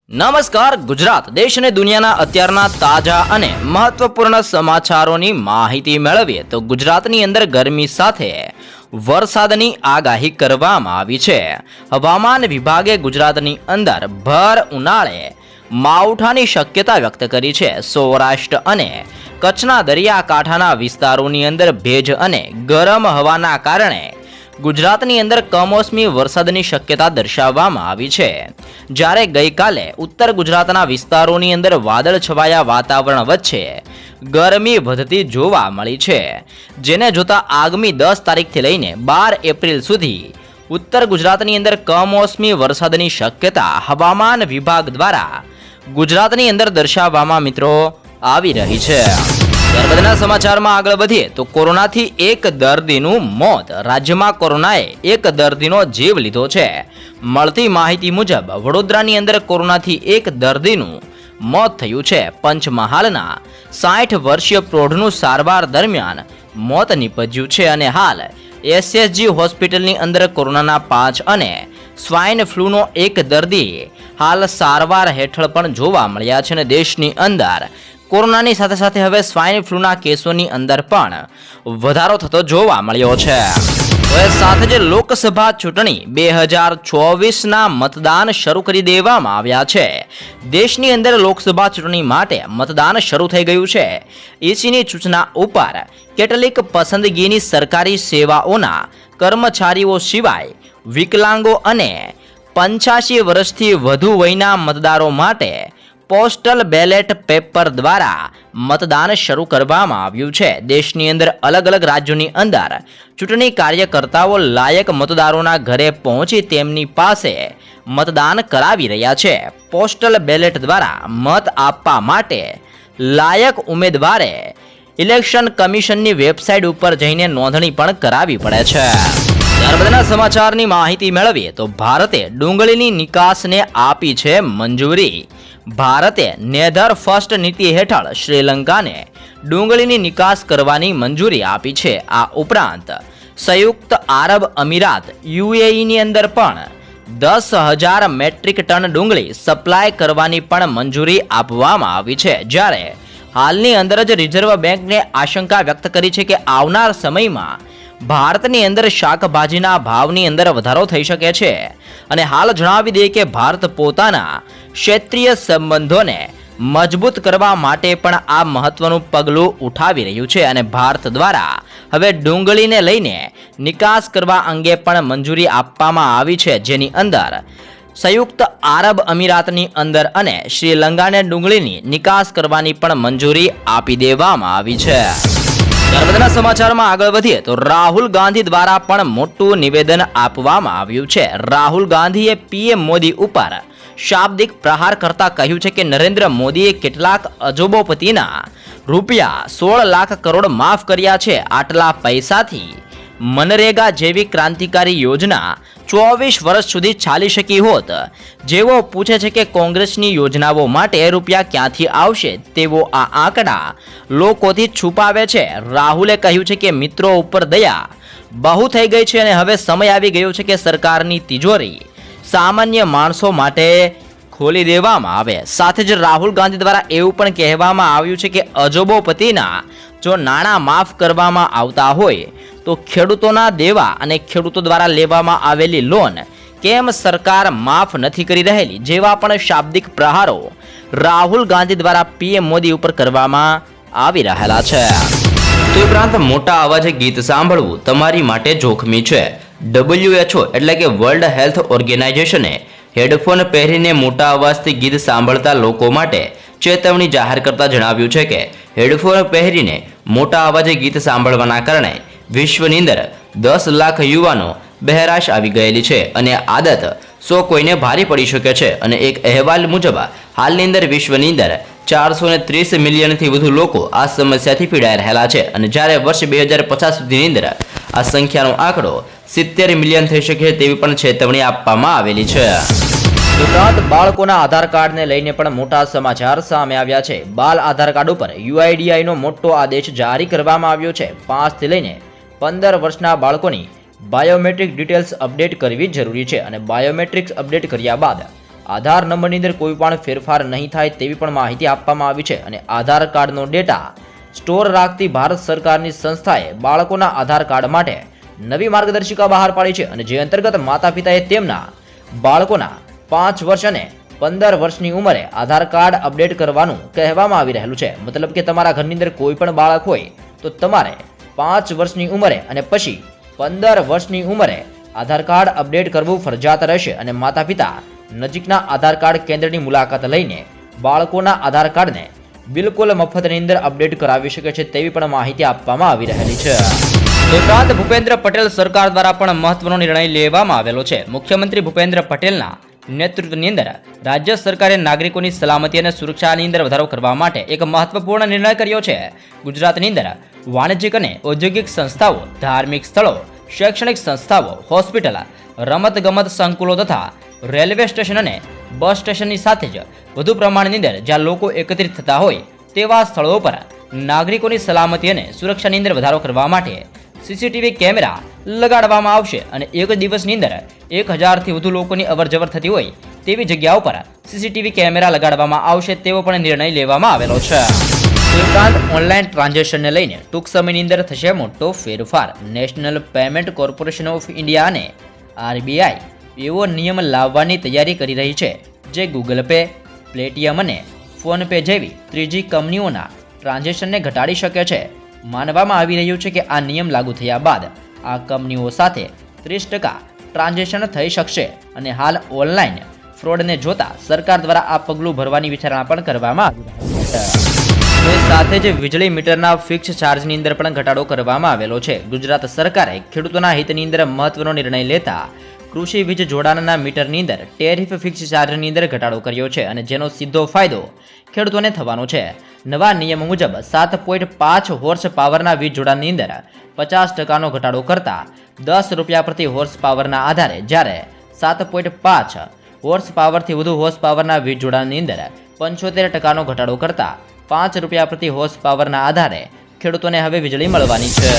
નમસ્કાર ગુજરાત દેશ અને દુનિયાના અત્યારના તાજા અને મહત્વપૂર્ણ સમાચારોની માહિતી મેળવીએ તો ગુજરાતની અંદર ગરમી સાથે વરસાદની આગાહી કરવામાં આવી છે। હવામાન વિભાગે ગુજરાતની અંદર ભર ઉનાળે માવઠાની શક્યતા વ્યક્ત કરી છે। સૌરાષ્ટ્ર અને કચ્છના દરિયાકાંઠાના વિસ્તારોની અંદર ભેજ અને ગરમ હવાના કારણે ગુજરાતની અંદર કમોસમી વરસાદની શક્યતા દર્શાવવામાં આવી છે। જ્યારે ગઈકાલે ઉત્તર ગુજરાતના વિસ્તારોની અંદર વાદળ છવાયા વાતાવરણ વચ્ચે ગરમી વધતી જોવા મળી છે, જેને જોતા આગામી 10 તારીખથી લઈને 12 એપ્રિલ સુધી ઉત્તર ગુજરાતની અંદર કમોસમી વરસાદની શક્યતા હવામાન વિભાગ દ્વારા ગુજરાતની અંદર દર્શાવવામાં મિત્રો આવી રહી છે। ત્યારબાદના સમાચારમાં આગળ વધીએ તો કોરોનાથી એક દર્દીનું મોત। રાજ્યમાં કોરોનાએ એક દર્દીનો જીવ લીધો છે। મળતી માહિતી મુજબ વડોદરાની અંદર કોરોનાથી એક દર્દીનું મોત થયું છે। પંચમહાલના 60 વર્ષીય પ્રૌઢનું સારવાર દરમિયાન મોત નીપજ્યું છે અને હાલ એસએસજી હોસ્પિટલની અંદર કોરોનાના 5 અને સ્વાઇન ફ્લૂનો એક દર્દી હાલ સારવાર હેઠળ પણ જોવા મળ્યા છે અને દેશની અંદર કોરોનાની સાથે સાથે હવે સ્વાઇન ફ્લૂના કેસોની અંદર પણ વધારો થતો જોવા મળ્યો છે। હવે સાથે જ લોકસભા ચૂંટણી 2024ના મતદાન શરૂ કરી દેવામાં આવ્યા છે। દેશની અંદર લોકસભા ચૂંટણી માટે મતદાન શરૂ થઈ ગયું છે। ઈસીની સૂચના ઉપર કેટલીક પસંદગીની સરકારી સેવાઓના કર્મચારીઓ સિવાય વિકલાંગો અને 85 વર્ષથી વધુ વયના મતદારો માટે પોસ્ટલ બેલેટ પેપર દ્વારા મતદાન શરૂ કરવામાં આવ્યું છે। દેશની અંદર અલગ અલગ રાજ્યોની અંદર ચૂંટણી કાર્યકર્તાઓ લાયક મતદારોના ઘરે પહોંચી તેમની પાસે મતદાન કરાવી રહ્યા છે। પોસ્ટલ બેલેટ દ્વારા મત આપવા માટે લાયક ઉમેદવારે ઇલેક્શન કમિશનની વેબસાઇટ ઉપર જઈને નોંધણી પણ કરાવી પડે છે। ત્યારબાદના સમાચારની માહિતી મેળવીએ તો ભારતે ડુંગળીની નિકાસને આપી છે મંજૂરી। ભારતે નેધર ફર્સ્ટ નીતિ હેઠળ શ્રીલંકાને ડુંગળીની નિકાસ કરવાની મંજૂરી આપી છે। આ ઉપરાંત સંયુક્ત આરબ અમીરાત યુએઈની અંદર પણ 10,000 મેટ્રિક ટન ડુંગળી સપ્લાય કરવાની પણ મંજૂરી આપવામાં આવી છે। જ્યારે હાલની અંદર જ રિઝર્વ બેંકને આશંકા વ્યક્ત કરી છે કે આવનાર સમયમાં ભારતની અંદર શાકભાજીના ભાવની અંદર વધારો થઈ શકે છે અને હાલ જણાવી દઈએ કે ભારત પોતાના ક્ષેત્રીય સંબંધોને મજબૂત કરવા માટે પણ આ મહત્વનું પગલું ઉઠાવી રહ્યું છે અને ભારત દ્વારા હવે ડુંગળીને લઈને નિકાસ કરવા અંગે પણ મંજૂરી આપવામાં આવી છે, જેની અંદર સંયુક્ત આરબ અમીરાતની અંદર અને શ્રીલંકાને ડુંગળીની નિકાસ કરવાની પણ મંજૂરી આપી દેવામાં આવી છે। ત્યારબાદના સમાચારમાં આગળ વધીએ તો રાહુલ ગાંધી દ્વારા પણ મોટું નિવેદન આપવામાં આવ્યું છે। રાહુલ ગાંધીએ પીએમ મોદી ઉપર શાબ્દિક પ્રહાર કરતા કહ્યું છે કે નરેન્દ્ર મોદીએ કેટલાક અજોબોપતિના રૂપિયા 16 લાખ કરોડ માફ કર્યા છે। આટલા પૈસાથી મનરેગા જેવી ક્રાંતિકારી યોજના 24 વર્ષ સુધી ચાલી શકી હોત। જેઓ પૂછે છે કે કોંગ્રેસની યોજનાઓ માટે રૂપિયા ક્યાંથી આવશે, તેવો આ આંકડા લોકોથી છુપાવે છે। રાહુલે કહ્યું છે કે મિત્રો ઉપર દયા બહુ થઈ ગઈ છે અને હવે સમય આવી ગયો છે કે સરકારની તિજોરી સામાન્ય માણસો માટે ખોલી દેવામાં આવે। સાથે જ રાહુલ ગાંધી દ્વારા એવું પણ કહેવામાં આવ્યું છે કે અજોબોપતિના જો નાણાં માફ કરવામાં આવતા હોય તો ખેડૂતોના દેવા અને ખેડૂતો દ્વારા લેવામાં આવેલી લોન કેમ સરકાર માફ નથી કરી રહેલી, જેવા પણ શાબ્દિક પ્રહારો રાહુલ ગાંધી દ્વારા પીએમ મોદી ઉપર કરવામાં આવી રહેલા છે। તે ઉપરાંત મોટા અવાજે ગીત સાંભળવું તમારી માટે જોખમી છે। WHO એટલે કે વર્લ્ડ હેલ્થ ઓર્ગેનાઇઝેશને હેડફોન પહેરીને મોટા અવાજથી ગીત સાંભળતા લોકો માટે ચેતવણી જાહેર કરતા જણાવ્યું છે કે હેડફોન પહેરીને મોટા અવાજે ગીત સાંભળવાના કારણે વિશ્વની અંદર 10 લાખ યુવાનો બહેરાશ આવી ગયેલી છે અને આદત કોઈને ભારે પડી શકે છે। અને એક અહેવાલ મુજબ હાલની અંદર વિશ્વની અંદર 430 મિલિયનથી વધુ લોકો આ સમસ્યાથી પીડાઈ રહેલા છે અને જ્યારે વર્ષ 2050 સુધીની અંદર આ સંખ્યાનો આંકડો 70 મિલિયન થઈ શકે તેવી પણ ચેતવણી આપવામાં આવેલી છે। ઉપરાંત બાળકોના આધાર કાર્ડને લઈને પણ મોટા સમાચાર સામે આવ્યા છે। બાલ આધાર કાર્ડ ઉપર યુઆઈડીઆઈનો મોટો આદેશ જારી કરવામાં આવ્યો છે। 5 થી લઈને 15 વર્ષના બાળકોની બાયોમેટ્રિક ડિટેલ્સ અપડેટ કરવી જરૂરી છે અને બાયોમેટ્રિક્સ અપડેટ કર્યા બાદ આધાર નંબરની અંદર કોઈ પણ ફેરફાર નહીં થાય તેવી પણ માહિતી આપવામાં આવી છે અને આધાર કાર્ડનો ડેટા સ્ટોર રાખતી ભારત સરકારની સંસ્થાએ બાળકોના આધાર કાર્ડ માટે નવી માર્ગદર્શિકા બહાર પાડી છે અને જે અંતર્ગત માતા પિતાએ તેમના બાળકોના 5 વર્ષ અને 15 વર્ષની ઉંમરે આધાર કાર્ડ અપડેટ કરવાનું કહેવામાં આવી રહેલું છે. મતલબ કે તમારા ઘરની અંદર કોઈ પણ બાળક હોય તો તમારે 5 વર્ષની ઉંમરે અને પછી 15 વર્ષની ઉંમરે આધાર કાર્ડ અપડેટ કરવું ફરજિયાત રહેશે અને માતા પિતા નજીકના આધાર કાર્ડ કેન્દ્રની મુલાકાત લઈને બાળકોના આધાર કાર્ડને બિલકુલ મફતની અંદર અપડેટ કરાવી શકે છે તેવી પણ માહિતી આપવામાં આવી રહેલી છે. ઉપરાંત ભૂપેન્દ્ર પટેલ સરકાર દ્વારા પણ મહત્વનો નિર્ણય લેવામાં આવેલો છે. મુખ્યમંત્રી ભૂપેન્દ્ર પટેલના નેતૃત્વની અંદર રાજ્ય સરકારે નાગરિકોની સલામતી અને સુરક્ષાની અંદર વધારો કરવા માટે એક મહત્વપૂર્ણ નિર્ણય કર્યો છે. ગુજરાતની અંદર વાણિજ્યિક અને ઔદ્યોગિક સંસ્થાઓ, ધાર્મિક સ્થળો, શૈક્ષણિક સંસ્થાઓ, હોસ્પિટલ, રમતગમત સંકુલો તથા રેલવે સ્ટેશન અને બસ સ્ટેશનની સાથે જ વધુ પ્રમાણની અંદર જ્યાં લોકો એકત્રિત થતા હોય તેવા સ્થળો પર નાગરિકોની સલામતી અને સુરક્ષાની અંદર વધારો કરવા માટે સીસીટીવી કેમેરા લગાડવામાં આવશે અને એક દિવસની અંદર 1000થી વધુ લોકોની અવરજવર થતી હોય તેવી જગ્યાઓ પર સીસીટીવી કેમેરા લગાડવામાં આવશે તેવો પણ નિર્ણય લેવામાં આવેલો છે. ઉપરાંત ઓનલાઈન ટ્રાન્ઝેક્શનને લઈને ટૂંક સમયની અંદર થશે મોટો ફેરફાર. National payment corporation of India અને RBI એવો નિયમ લાવવાની તૈયારી કરી રહી છે જે ગૂગલ પે, પેટીએમ અને ફોન પે જેવી ત્રીજી કંપનીઓના ટ્રાન્ઝેક્શનને ઘટાડી શકે છે. માનવામાં આવી રહ્યું છે કે આ નિયમ લાગુ થયા બાદ આ કંપનીઓ સાથે 30% ટ્રાન્ઝેક્શન થઈ શકશે અને હાલ ઓનલાઈન ફ્રોડને જોતા સરકાર દ્વારા આ પગલું ભરવાની વિચારણા પણ કરવામાં આવી રહી છે. સાથે જ વીજળી મીટરના ફિક્સ ચાર્જની અંદર પણ ઘટાડો કરવામાં આવેલો છે. ગુજરાત સરકારે ખેડૂતોના હિતની અંદર મહત્વનો નિર્ણય લેતા કૃષિ વીજ જોડાણના મીટરની અંદર ટેરિફ ફિક્સ ચાર્જની અંદર ઘટાડો કર્યો છે અને જેનો સીધો ફાયદો ખેડૂતોને થવાનો છે. નવા નિયમ મુજબ 7.5 હોર્સ પાવરના વીજ જોડાણની અંદર 50%નો ઘટાડો કરતા ₹10 પ્રતિ હોર્સ પાવરના આધારે, જ્યારે 7.5 હોર્સ પાવરથી વધુ હોર્સ પાવરના વીજ જોડાણની અંદર 75%નો ઘટાડો કરતા ₹5 પ્રતિ હોર્સ પાવરના આધારે ખેડૂતોને હવે વીજળી મળવાની છે.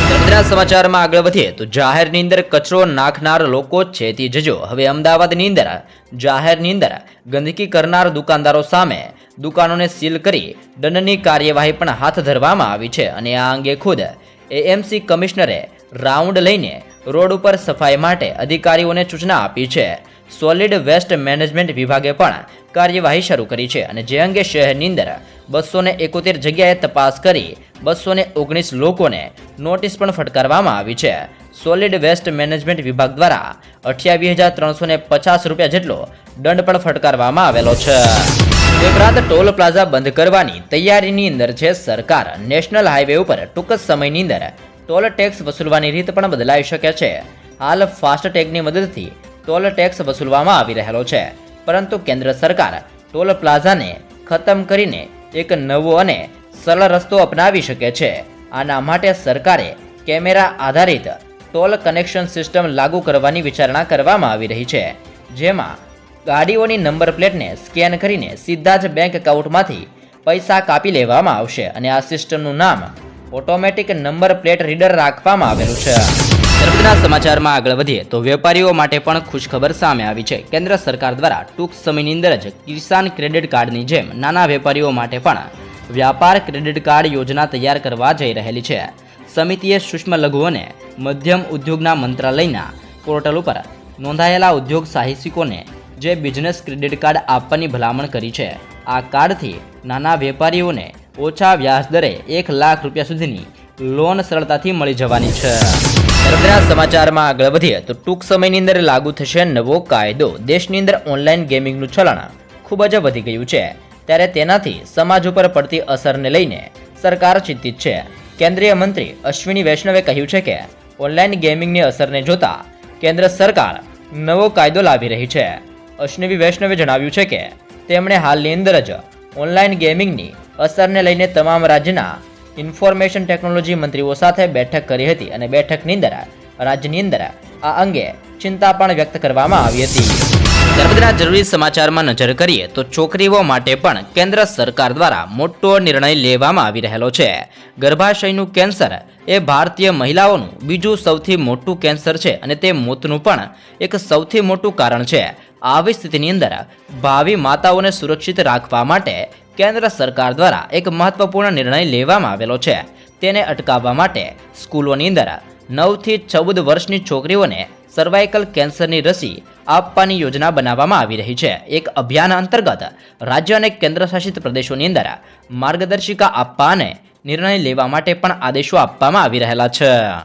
નર્મદા સમાચારમાં આગળ વધીએ તો જાહેરની અંદર કચરો નાખનાર લોકો ચેતી જજો. હવે અમદાવાદની અંદર જાહેરની અંદર ગંદકી કરનાર દુકાનદારો સામે દુકાનોને સીલ કરી દંડની કાર્યવાહી પણ હાથ ધરવામાં આવી છે અને આ અંગે ખુદ AMC કમિશનરે રાઉન્ડ લઈને રોડ ઉપર સફાઈ માટે અધિકારીઓને સૂચના આપી છે. સોલિડ વેસ્ટ મેનેજમેન્ટ વિભાગે પણ કાર્યવાહી શરૂ કરી છે અને જે અંગે શહેરની અંદર 271 જગ્યાએ તપાસ કરી 219 લોકોને નોટિસ પણ ફટકારવામાં આવી છે. સોલિડ વેસ્ટ મેનેજમેન્ટ વિભાગ દ્વારા ₹28,350 જેટલો દંડ પણ ફટકારવામાં આવેલો છે. ઉપરાંત ટોલ પ્લાઝા બંધ કરવાની તૈયારીની અંદર છે સરકાર. નેશનલ હાઈવે ઉપર ટૂંક સમયની અંદર ટોલ ટેક્સ વસૂલવાની રીત પણ બદલાઈ શકે છે. હાલ ફાસ્ટેગની મદદથી ટોલ ટેક્સ વસૂલવામાં આવી રહેલો છે, પરંતુ કેન્દ્ર સરકાર ટોલ પ્લાઝાને ખતમ કરીને એક નવો અને સરળ રસ્તો અપનાવી શકે છે. આના માટે સરકારે કેમેરા આધારિત ટોલ કનેક્શન સિસ્ટમ લાગુ કરવાની વિચારણા કરવામાં આવી રહી છે, જેમાં ગાડીઓની નંબર પ્લેટને સ્કેન કરીને સીધા જ બેંક એકાઉન્ટમાંથી પૈસા કાપી લેવામાં આવશે અને આ સિસ્ટમનું નામ ઓટોમેટિક નંબર પ્લેટ રીડર રાખવામાં આવેલું છે. નર્મદાના સમાચારમાં આગળ વધીએ તો વેપારીઓ માટે પણ ખુશખબર સામે આવી છે. કેન્દ્ર સરકાર દ્વારા ટૂંક સમયની અંદર જ કિસાન ક્રેડિટ કાર્ડની જેમ નાના વેપારીઓ માટે પણ વ્યાપાર ક્રેડિટ કાર્ડ યોજના તૈયાર કરવા જઈ રહેલી છે. સમિતિએ સૂક્ષ્મ લઘુ અને મધ્યમ ઉદ્યોગના મંત્રાલયના પોર્ટલ ઉપર નોંધાયેલા ઉદ્યોગ સાહસિકોને જે બિઝનેસ ક્રેડિટ કાર્ડ આપવાની ભલામણ કરી છે. આ કાર્ડથી નાના વેપારીઓને ઓછા વ્યાજ દરે ₹1 લાખ સુધીની લોન સરળતાથી મળી જવાની છે. નર્મદા સમાચારમાં આગળ વધીએ તો ટૂંક સમયની અંદર લાગુ થશે નવો કાયદો. દેશની અંદર ઓનલાઈન ગેમિંગનું ચલણ ખૂબ જ વધી ગયું છે, ત્યારે તેનાથી સમાજ ઉપર પડતી અસરને લઈને સરકાર ચિંતિત છે. કેન્દ્રીય મંત્રી અશ્વિની વૈષ્ણવે કહ્યું છે કે ઓનલાઈન ગેમિંગની અસરને જોતા કેન્દ્ર સરકાર નવો કાયદો લાવી રહી છે. અશ્વિની વૈષ્ણવે જણાવ્યું છે કે તેમણે હાલની અંદર જ ઓનલાઈન ગેમિંગની અસરને લઈને તમામ રાજ્યના ઇન્ફોર્મેશન ટેકનોલોજી મંત્રીઓ સાથે બેઠક કરી હતી અને બેઠકની અંદર રાજ્યની અંદર આ અંગે ચિંતા પણ વ્યક્ત કરવામાં આવી હતી. નર્મદાના જરૂરી સમાચારમાં નજર કરીએ તો છોકરીઓ માટે પણ કેન્દ્ર સરકાર દ્વારા મોટો નિર્ણય લેવામાં આવી રહેલો છે. ગર્ભાશયનું કેન્સર એ ભારતીય મહિલાઓનું બીજું સૌથી મોટું કેન્સર છે અને તે મોતનું પણ એક સૌથી મોટું કારણ છે. આવી સ્થિતિની અંદર ભાવિ માતાઓને સુરક્ષિત રાખવા માટે કેન્દ્ર સરકાર દ્વારા એક મહત્વપૂર્ણ નિર્ણય લેવામાં આવેલો છે. તેને અટકાવવા માટે સ્કૂલોની અંદર 9 થી 14 વર્ષની છોકરીઓને સર્વાઇકલ કેન્સરની રસી આપવાની યોજના બનાવવામાં આવી રહી છે. એક અભિયાન અંતર્ગત રાજ્ય અને કેન્દ્રશાસિત પ્રદેશોની અંદર માર્ગદર્શિકા આપવા અને નિર્ણય લેવા માટે પણ આદેશો આપવામાં આવી રહેલા છે.